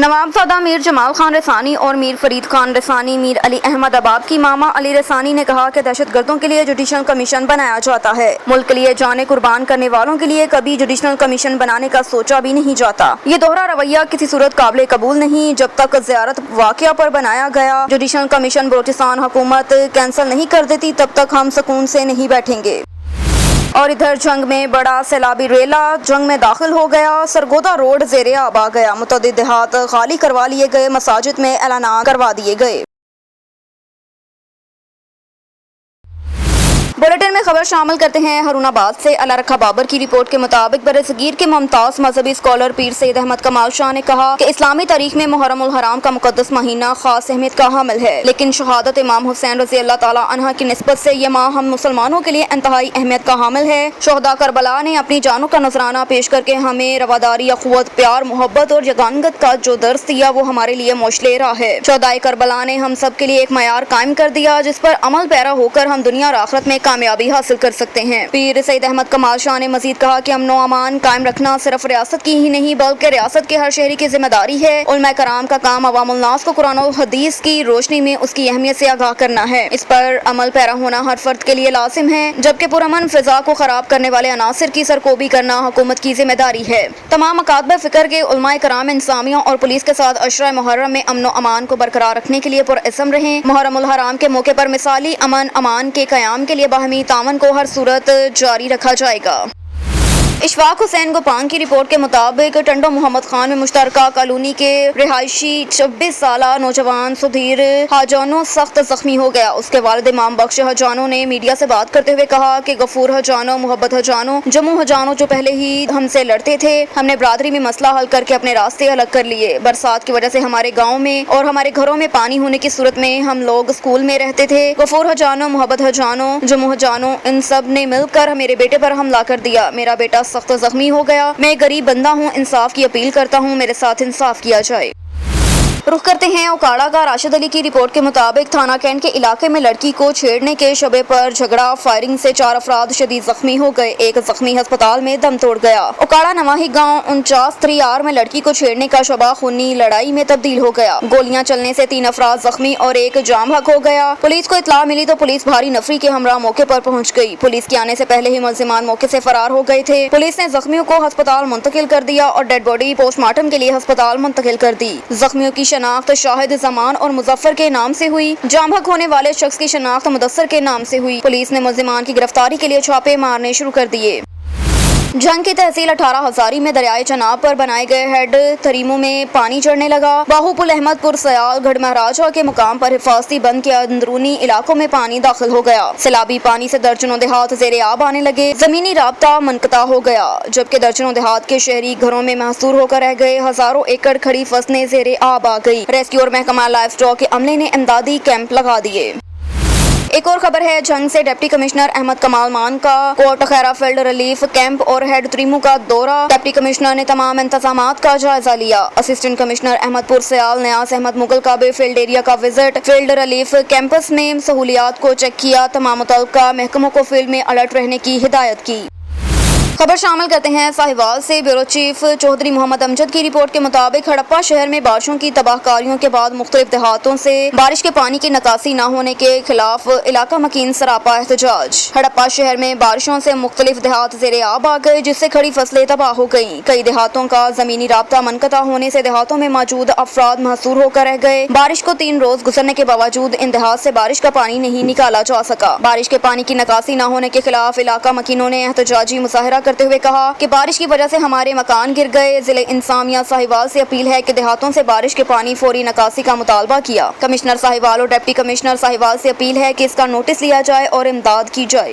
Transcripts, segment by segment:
नवाबजादा मीर जमाल खान रसानी और मीर फरीद खान रसानी मीर अली अहमद आबाद की मामा अली रसानी ने कहा कि दहशतगर्दों के लिए जुडिशल कमीशन बनाया जाता है। मुल्क के लिए जाने कुर्बान करने वालों के लिए कभी जुडिशल कमीशन बनाने का सोचा भी नहीं जाता। ये दोहरा रवैया किसी सूरत काबिल कबूल नहीं। जब तक ज़ियारत वाक़या पर बनाया गया जुडिशल कमीशन बलोचिस्तान हुकूमत कैंसिल नहीं कर देती तब तक हम सुकून से नहीं बैठेंगे। और इधर जंग में बड़ा सैलाबी रेला जंग में दाखिल हो गया। सरगोदा रोड ज़ेरे आब आ गया। मुतअद्दिद देहात खाली करवा लिए गए। मसाजिद में ऐलानात करवा दिए गए। बुलेटिन में खबर शामिल करते हैं हरुणाबाद से। अल्लाह रखा बाबर की रिपोर्ट के मुताबिक बरसगीर के मुमताज मजहबी स्कॉलर पीर सैयद अहमद कमाल शाह ने कहा कि इस्लामी तारीख में मुहर्रम उल हराम का मुकद्दस महीना खास अहमियत का हामिल है, लेकिन शहादत इमाम हुसैन रज़ी अल्लाह ताला अन्हा की निस्बत से ये माह हम मुसलमानों के लिए इंतहाई अहमियत का हामिल है। शोहदा करबला ने अपनी जानों का नजराना पेश करके हमें रवादारी, अखुवत, प्यार, मोहब्बत और यगानगत का जो दर्स दिया वो हमारे लिए मोशलेरा है। शोहदाए करबला ने हम सब के लिए एक मयार कायम कर दिया जिस पर अमल पैरा होकर हम दुनिया और आखिरत में कामयाबी हासिल कर सकते हैं। पीर सैयद अहमद कमाल शाह ने मजीद कहा कि अमन अमान कायम रखना सिर्फ रियासत की ही नहीं बल्कि रियासत के हर शहरी की जिम्मेदारी है। उलमा कराम का काम अवामुल नास को कुरान और हदीस की रोशनी में उसकी अहमियत से आगाह करना है। इस पर अमल पैरा होना हर फर्द के लिए लाजिम है, जबकि पुरअमन फिजा को खराब करने वाले अनासिर की सरकोबी करना हुकूमत की जिम्मेदारी है। तमाम अकादब फिक्र के उलमा कराम इंतजामिया और पुलिस के साथ अशरा मुहर्रम में अमन अमान को बरकरार रखने के लिए पुरअज़्म रहें। मुहर्रम उल हराम के मौके पर मिसाली अमन अमान के क़याम के लिए बाहमी तावन को हर सूरत जारी रखा जाएगा। इशफाक हुसैन गोपांग की रिपोर्ट के मुताबिक टंडो मोहम्मद खान में मुश्तरका कॉलोनी के रिहायशी 26 साल नौजवान सुधीर हजानो सख्त जख्मी हो गया। उसके वालिद इमाम बख्श हजानो ने मीडिया से बात करते हुए कहा कि गफूर हजानो, मोहब्बत हजानो, जम्मू हजानो जो पहले ही हमसे लड़ते थे, हमने बरादरी में मसला हल करके अपने रास्ते अलग कर लिए। बरसात की वजह से हमारे गाँव में और हमारे घरों में पानी होने की सूरत में हम लोग स्कूल में रहते थे। गफूर हजानो, मोहब्बत हजानो, जम्मू हजानो, इन सब ने मिलकर मेरे बेटे पर हमला कर दिया। मेरा बेटा सख्त जख्मी हो गया। मैं गरीब बंदा हूँ, इंसाफ की अपील करता हूँ, मेरे साथ इंसाफ किया जाए। रुख करते हैं ओकाड़ा का। राशिद अली की रिपोर्ट के मुताबिक थाना कैंट के इलाके में लड़की को छेड़ने के शबे पर झगड़ा, फायरिंग से 4 अफराद शदीद जख्मी हो गए। एक जख्मी अस्पताल में दम तोड़ गया। ओकाड़ा नवाही गांव 49 में लड़की को छेड़ने का शबा खूनी लड़ाई में तब्दील हो गया। गोलियां चलने से 3 अफराद जख्मी और एक जाम हक हो गया। पुलिस को इत्तला मिली तो पुलिस भारी नफरी के हमरा मौके पर पहुँच गयी। पुलिस के आने से पहले ही मुल्जिमान मौके से फरार हो गए थे। पुलिस ने जख्मियों को अस्पताल मुंतकिल कर दिया और डेड बॉडी पोस्टमार्टम के लिए अस्पताल मुंतकिल कर दी। जख्मियों की शनाख्त शाहिद जमान और मुजफ्फर के नाम से हुई। जामहक होने वाले शख्स की शनाख्त मुदस्सर के नाम से हुई। पुलिस ने मुल्जिमान की गिरफ्तारी के लिए छापे मारने शुरू कर दिए। जंग की तहसील 18 हजारी में दरियाए चनाब पर बनाए गए हेड तरीमों में पानी चढ़ने लगा। बाहुपुल अहमदपुर सयाल गढ़ महाराजा के मुकाम पर हिफाजती बंद के अंदरूनी इलाकों में पानी दाखिल हो गया। सैलाबी पानी से दर्जनों देहात ज़ेरे आब आने लगे। जमीनी राब्ता मुनक़ता हो गया, जबकि दर्जनों देहात के शहरी घरों में महसूर होकर रह गए। हजारों एकड़ खड़ी फसलें ज़ेरे आब आ गई। रेस्क्यू और महकमा लाइफ स्टॉक के अमले ने इमदादी कैंप लगा दिए। एक और खबर है जंग से। डिप्टी कमिश्नर अहमद कमाल मान का Kot Khaira field relief camp और हेड त्रीमू का दौरा। डिप्टी कमिश्नर ने तमाम इंतजामात का जायजा लिया। असिस्टेंट कमिश्नर अहमदपुर सयाल न्यास अहमद मुगल का भी फील्ड एरिया का विजिट, फील्ड रिलीफ कैंपस में सहूलियात को चेक किया। तमाम मुतल्लिका महकमों को फील्ड में अलर्ट रहने की हिदायत की। खबर शामिल करते हैं साहिवाल से। ब्यूरो चीफ चौधरी मोहम्मद अमजद की रिपोर्ट के मुताबिक हड़प्पा शहर में बारिशों की तबाहकारियों के बाद मुख्तलिफ देहातों से बारिश के पानी की निकासी न होने के खिलाफ इलाका मकीन सरापा एहतजाज। हड़प्पा शहर में बारिशों से मुख्तलिफ देहात ज़ेरे आब आ गए, जिससे खड़ी फसलें तबाह हो गयी। कई देहातों का जमीनी राब्ता मुनक़ता होने से देहातों में मौजूद अफराद महसूर होकर रह गए। बारिश को 3 रोज गुजरने के बावजूद इन देहात से बारिश का पानी नहीं निकाला जा सका। बारिश के पानी की निकासी न होने के खिलाफ इलाका मकीनों ने एहतजाजी मुजाहरा करते हुए कहा कि बारिश की वजह से हमारे मकान गिर गए। जिले इंतजामिया साहिवाल से अपील है कि देहातों से बारिश के पानी फौरी निकासी का मुतालबा किया। कमिश्नर साहिवाल और डिप्टी कमिश्नर साहिवाल से अपील है कि इसका नोटिस लिया जाए और इमदाद की जाए।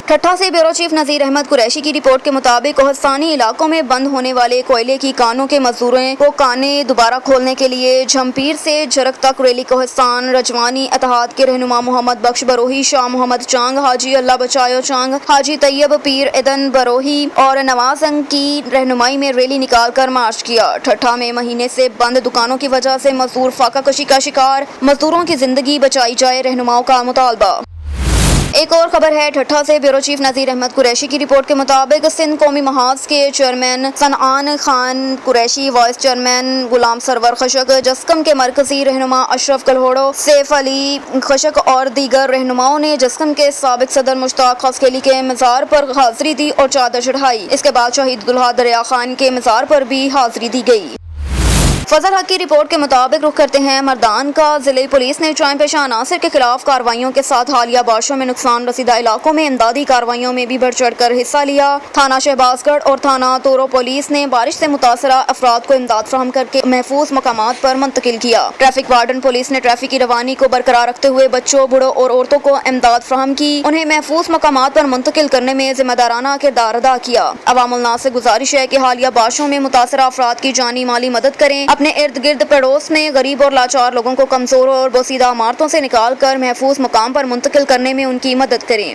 ठट्ठा से ब्यूरो चीफ नज़ीर अहमद कुरैशी की रिपोर्ट के मुताबिक कोहस्तानी इलाकों में बंद होने वाले कोयले की कानों के मजदूरों को काने दोबारा खोलने के लिए झमपीर से झरक तक रेली कोहस्तान रजवानी इत्तेहाद के रहनुमा मोहम्मद बख्श बरोही, शाह मोहम्मद चांग, हाजी अल्लाह बचायो चांग, हाजी तैयब पीर इदन बरोही और नवाज अंग की रहनुमाई में रैली निकाल कर मार्च किया। ठट्ठा में महीने से बंद दुकानों की वजह से मजदूर फाका कशी का शिकार, मजदूरों की जिंदगी बचाई जाए, रहनुमाओं का मुतालबा। एक और खबर है ठट्ठा से। ब्यूरो चीफ नजीर अहमद कुरैशी की रिपोर्ट के मुताबिक सिंध कौमी महाज के chairman Sanaan Khan Qureshi, vice chairman Ghulam Sarwar Khushk, जस्कम के मरकजी रहनुमा अशरफ कलहोड़ो, सैफ अली खशक और दीगर रहनुमाओं ने जस्कम के साबिक सदर मुश्ताक खसकेली के मज़ार पर हाजिरी दी और चादर चढ़ाई। इसके बाद शहीद दुल्हा दरिया खान के मज़ार पर भी हाजिरी दी गई। फजल हक की रिपोर्ट के मुताबिक रुख करते हैं मर्दान का। जिले पुलिस ने चाय पेशा अनासर के खिलाफ कार्रवाइयों के साथ हालिया बारिशों में नुकसान रसीदा इलाकों में इमदादी कार्रवाइयों में भी बढ़ चढ़ कर हिस्सा लिया। थाना शहबाजगढ़ और थाना तोरो पुलिस ने बारिश से मुतासरा अफराद को इमदाद फराहम करके महफूज मकामात पर मुंतकिल किया। ट्रैफिक वार्डन पुलिस ने ट्रैफिक की रवानी को बरकरार रखते हुए बच्चों, बूढ़ों और औरतों को इमदाद फराहम की। उन्हें महफूज मकामात पर मुंतकिल करने में जिम्मेदाराना किरदार अदा किया। अवामुल नास से गुजारिश है कि हालिया बारिशों में मुतासरा अफराद की जानी माली मदद करें। अपने इर्द गिर्द पड़ोस में गरीब और लाचार लोगों को कमजोर और बोसीदा इमारतों से निकाल कर महफूज मकाम पर मुंतकिल करने में उनकी मदद करें।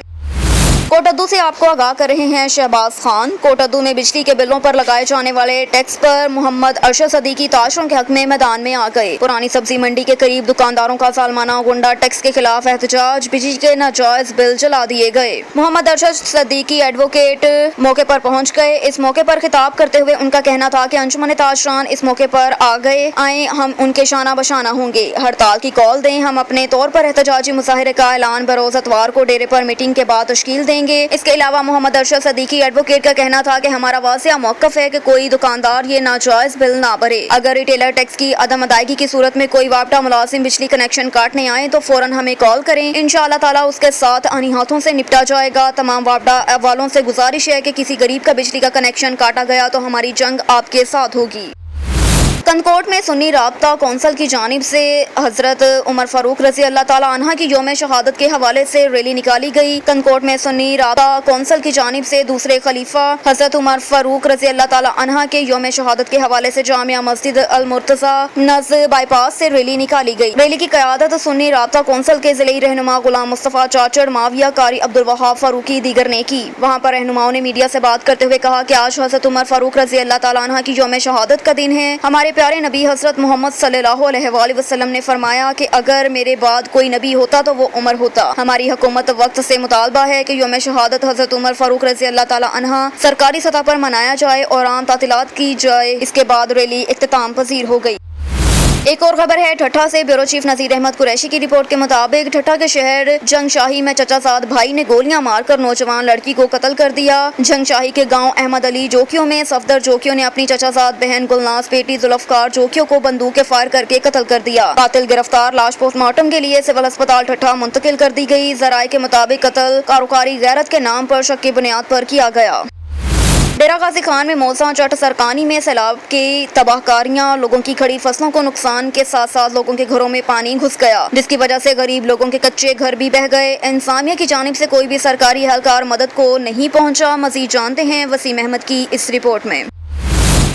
कोटद्दू से आपको आगाह कर रहे हैं शहबाज खान। कोटद्दू में बिजली के बिलों पर लगाए जाने वाले टैक्स पर मोहम्मद अरशद सदीकी ताशरों के हक में मैदान में आ गए। पुरानी सब्जी मंडी के करीब दुकानदारों का सालमाना गुंडा टैक्स के खिलाफ एहतजाज, बिजली के नाजायज बिल जला दिए गए। मोहम्मद अरशद सदीकी एडवोकेट मौके पर पहुंच गए। इस मौके पर खिताब करते हुए उनका कहना था कि अंजुमन ताशरान इस मौके पर आए हम उनके शाना बशाना होंगे, हड़ताल की कॉल दें। हम अपने तौर पर एहतजाजी मुजाहिरे का ऐलान बरोज अतवार को डेरे पर मीटिंग के बाद तश्कील दें। इसके अलावा मोहम्मद अरशद सदीकी एडवोकेट का कहना था कि हमारा वासिया मौक़िफ़ है कि कोई दुकानदार ये नाजायज बिल ना भरे। अगर रिटेलर टैक्स की अदम अदायगी की सूरत में कोई वापटा मुलाजिम बिजली कनेक्शन काटने आए तो फौरन हमें कॉल करें। इंशाअल्लाह ताला उसके साथ आनी हाथों से निपटा जाएगा। तमाम वापटा वालों से गुजारिश है कि किसी गरीब का बिजली का कनेक्शन काटा गया तो हमारी जंग आपके साथ होगी। कनकोट में सुन्नी राब्ता कौंसल की जानिब से हजरत उमर फारूक रजी अल्लाह ताला अन्हा की यौम शहादत के हवाले से रैली निकाली गई। कनकोट में सुन्नी राब्ता कौंसल की जानिब से दूसरे खलीफा हजरत उमर फारूक रजी अल्लाह ताला अन्हा के यौम शहादत के हवाले से जामिया मस्जिद अल मुर्तज़ा नज़ बाईपास से रैली निकाली गई। रैली की क़यादत सुन्नी राब्ता कौंसल के ज़िले रहनुमा गुलाम मुस्तफ़ा चाचड़, माविया, कारी अब्दुल वहाब फारूकी दीगर ने की। वहाँ पर रहनुमाओं ने मीडिया से बात करते हुए कहा कि आज हजरत उमर फारूक रजी अल्लाह ताला अन्हा की यौम शहादत का दिन है। हमारे प्यारे नबी हजरत मोहम्मद सल्लल्लाहु अलैहि वसल्लम ने फरमाया कि अगर मेरे बाद कोई नबी होता तो वो उमर होता। हमारी हुकूमत वक्त से मुतालबा है कि यौम शहादत हजरत उमर फारूक रज़ी अल्लाह ताला अन्हा सरकारी सतह पर मनाया जाए और आम तातीलात की जाए। इसके बाद रैली इख्तिताम पजीर हो गई। एक और खबर है ठट्ठा से। ब्यूरो चीफ नजीर अहमद कुरैशी की रिपोर्ट के मुताबिक ठट्ठा के शहर जंगशाही में चचाजाद भाई ने गोलियां मारकर नौजवान लड़की को कत्ल कर दिया। जंगशाही के गांव अहमद अली जोकियों में सफदर जोकियों ने अपनी चचाजाद बहन गुलनाज बेटी जुल्फकार जोकियों को बंदूक के फायर करके कत्ल कर दिया। कातिल गिरफ्तार, लाश पोस्टमार्टम के लिए सिविल अस्पताल ठट्ठा मुंतकिल कर दी गई। जराये के मुताबिक कत्ल कारोकारी गैरत के नाम पर शक की बुनियाद पर किया गया। डेरा गाजी खान में मौसा जट सरकानी में सैलाब की तबाहकारियां, लोगों की खड़ी फसलों को नुकसान के साथ साथ लोगों के घरों में पानी घुस गया, जिसकी वजह से गरीब लोगों के कच्चे घर भी बह गए। इंसानिया की जानिब से कोई भी सरकारी एहलकार मदद को नहीं पहुंचा। मजीद जानते हैं वसीम अहमद की इस रिपोर्ट में।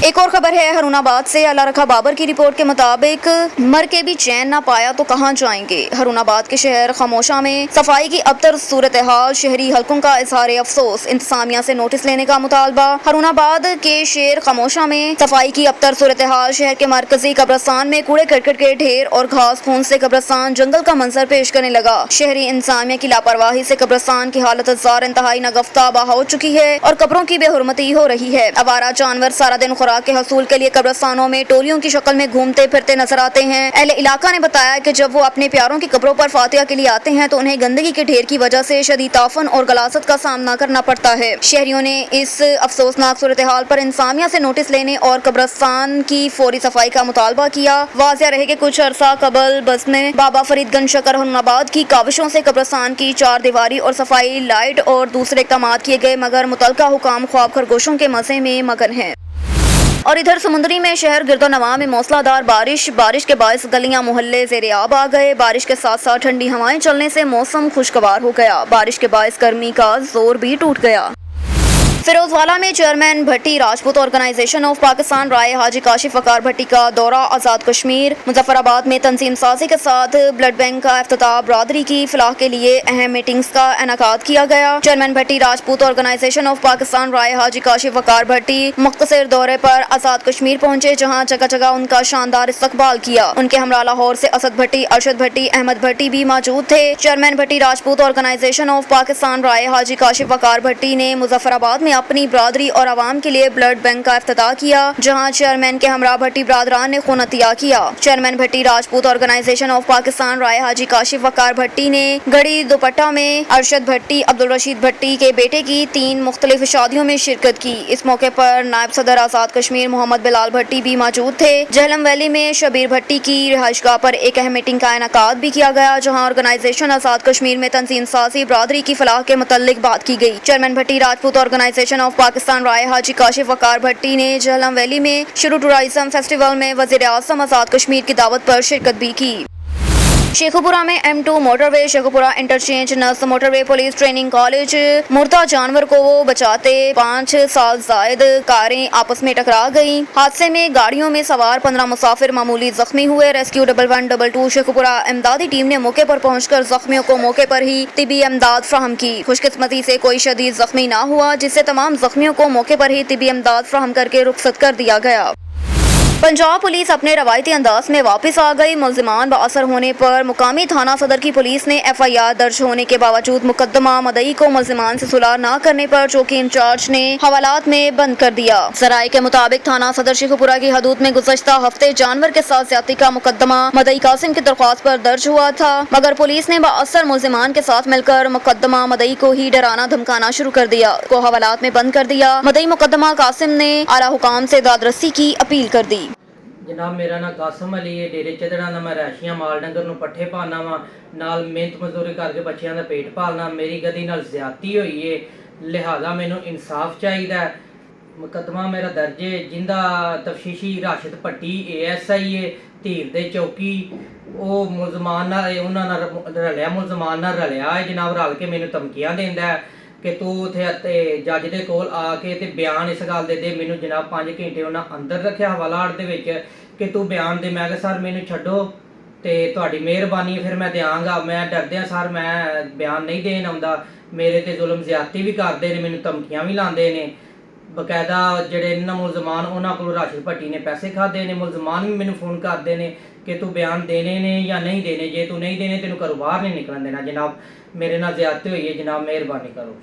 एक और खबर है हरुणाबाद से। अल्लाह रखा बाबर की रिपोर्ट के मुताबिक मर के भी चैन ना पाया तो कहां जाएंगे। हरुणाबाद के शहर खामोशा में सफाई की अबतर सूरत हाल, शहरी हलकों का इजहार अफसोस, इंतजामिया से नोटिस लेने का मुतालबा। हरुणाबाद के शहर खामोशा में सफाई की अबतर सूरत हाल, शहर के मरकजी कब्रस्तान में कूड़े करकट के ढेर और घास फूस से कब्रस्तान जंगल का मंजर पेश करने लगा। शहरी इंतजामिया की लापरवाही से कब्रस्तान की हालत इंतहाई नगफ्ता हो चुकी है और कब्रों की बेहुरमती हो रही है। आवारा जानवर सारा दिन के हसूल के लिए कब्रस्तानों में टोलियों की शक्ल में घूमते फिरते नजर आते हैं। अहले इलाका ने बताया कि जब वो अपने प्यारों की कब्रों पर फातिहा के लिए आते हैं तो उन्हें गंदगी के ढेर की वजह से शदीद ताफन और गलासत का सामना करना पड़ता है। शहरियों ने इस अफसोसनाक सूरत हाल पर इंतजामिया से नोटिस लेने और कब्रस्तान की फौरी सफाई का मुतालबा किया। वाज़िया रहे कि कुछ अरसा कबल बस में बाबा फरीदगंज शकर हरुणाबाद की काविशों से कब्रस्तान की चार दीवारी और सफाई लाइट और दूसरे इक़दाम किए गए, मगर मुतलका हुकाम ख्वाब खरगोशों के मजे में मगन है। और इधर समुंदरी में शहर गिरदोनवा में मौसलाधार बारिश के बायस गलियां मोहल्ले ज़ेरे आब आ गए। बारिश के साथ साथ ठंडी हवाएं चलने से मौसम खुशगवार हो गया। बारिश के बायस गर्मी का जोर भी टूट गया। फिरोजवाला में chairman Bhatti Rajput organization of Pakistan Rai Haji Kashif Waqar Bhatti का दौरा आज़ाद कश्मीर। मुजफ्फराबाद में तंजीम साजी के साथ ब्लड बैंक का इफ्तिताह, बरादरी की फलाह के लिए अहम मीटिंग्स का इनेकाद किया गया। Chairman Bhatti Rajput organization of Pakistan Rai Haji Kashif Waqar Bhatti मुख्तसर दौरे पर आज़ाद कश्मीर पहुंचे, जहाँ जगह जगह उनका शानदार इस्तकबाल किया। उनके हमरा लाहौर से असद भट्टी, अरशद भट्टी, अहमद भट्टी भी मौजूद थे। Chairman Bhatti Rajput organization of Pakistan Rai Haji Kashif Waqar Bhatti ने मुजफ्फराबाद में अपनी बरादरी और आवाम के लिए ब्लड बैंक का इफ्तिताह किया, जहां चेयरमैन के हमरा भट्टी बरादरान ने खून अतिया किया। Chairman Bhatti Rajput organization of Pakistan Rai Haji Kashif Waqar Bhatti ने गढ़ी दुपट्टा में अरशद भट्टी, अब्दुल रशीद भट्टी के बेटे की 3 मुख्तलिफ शादियों में शिरकत की। इस मौके पर नायब सदर आज़ाद कश्मीर मोहम्मद बिलाल भट्टी भी मौजूद थे। जहलम वैली में शबीर भट्टी की रिहाइशगाह पर एक अहम मीटिंग का इनेकाद भी किया गया, जहाँ ऑर्गेनाइजेशन आज़ाद कश्मीर में तंजीम साजी बरादरी की फलाह के मुतल्लिक बात की गई। Chairman Bhatti Rajput organization of Pakistan Rai Haji Kashif Waqar Bhatti ने जहलम वैली में शुरू टूरिज्म फेस्टिवल में वज़ीर आज़म आज़ाद कश्मीर की दावत पर शिरकत भी की। शेखुपुरा में M2 मोटरवे, शेखुपुरा इंटरचेंज नस मोटरवे पुलिस ट्रेनिंग कॉलेज, मुर्दा जानवर को बचाते 5 साल जायद कारें आपस में टकरा गईं। हादसे में गाड़ियों में सवार 15 मुसाफिर मामूली जख्मी हुए। रेस्क्यू 1122 शेखुपुरा इमदादी टीम ने मौके पर पहुंचकर जख्मियों को मौके पर ही तिबी इमदाद फ्राहम की। खुशकिस्मती से कोई शदीद जख्मी ना हुआ, जिससे तमाम जख्मियों को मौके पर ही तिबी इमदाद फ्राहम करके रुखसत कर दिया गया। पंजाब पुलिस अपने रवायती अंदाज में वापस आ गई। मुल्जिमान बाअसर होने पर मुकामी थाना सदर की पुलिस ने FIR दर्ज होने के बावजूद मुकदमा मदई को मुल्जिमान से सुलह न करने पर चौकी इंचार्ज ने हवालात में बंद कर दिया। सराय के मुताबिक थाना सदर शेखुपुरा की हदूद में गुज़श्ता हफ्ते जानवर के साथ ज्यादती का मुकदमा मदई कासिम की दरख्वास्त पर दर्ज हुआ था, मगर पुलिस ने बाअसर मुल्जिमान के साथ मिलकर मुकदमा मदई को ही डराना धमकाना शुरू कर दिया, को हवालात में बंद कर दिया। मदई मुकदमा कासिम ने आला हुकाम से दादरसी की अपील कर दी। जनाब मेरा नाम कासम अली है, डेरे चदड़ा का मैं रैशियाँ माल डंगर नूं पट्ठे पाना वा, नाल मेहनत मजदूरी करके बच्चों का पेट पालना। मेरी गधी नाल ज्यादती हुई है, लिहाजा मैनू इंसाफ चाहिए। मुकदमा मेरा दर्ज है, जिंदा तफशीशी राशिद भट्टी ASI है धीर दे चौकी, वो मुलजमान रलिया मुलजमान रलिया है जनाब, रल के मैनू धमकियां देंदा है कि तू उत्थे जज दे कोल आके ते बयान इस गल दे मैनू जनाब 5 घंटे उन्हें अंदर रखा हवालात दे विच कि तू बयान दे। मैं सर मैनू छड्डो ते तुहाडी मेहरबानी फिर मैं देंगा, मैं डरदिया सर मैं बयान नहीं देन आउंदा। मेरे ते जुल्म ज्यादती भी करते हैं, मैनू धमकियां भी लाते हैं। बकायदा ਜਿਹੜੇ ਇਹਨਾਂ ਮੁਲਜ਼ਮਾਨ ਉਹਨਾਂ ਕੋਲ ਰਾਸ਼ਿਦ ਭੱਟੀ ਨੇ ਪੈਸੇ ਖਾਦੇ ਨੇ। ਮੁਲਜ਼ਮਾਨ ਵੀ ਮੈਨੂੰ ਫੋਨ ਕਰਦੇ ਨੇ ਕਿ ਤੂੰ ਬਿਆਨ ਦੇਣੇ ਨੇ ਜਾਂ ਨਹੀਂ ਦੇਣੇ, ਜੇ ਤੂੰ ਨਹੀਂ ਦੇਣੇ ਤੈਨੂੰ ਘਰੋਂ ਬਾਹਰ ਨਹੀਂ ਨਿਕਲਣ ਦੇਣਾ। ਜਨਾਬ ਮੇਰੇ ਨਾਲ ਜ਼ਿਆਦਤੀ ਹੋਈ ਹੈ, ਜਨਾਬ ਮਿਹਰਬਾਨੀ ਕਰੋ।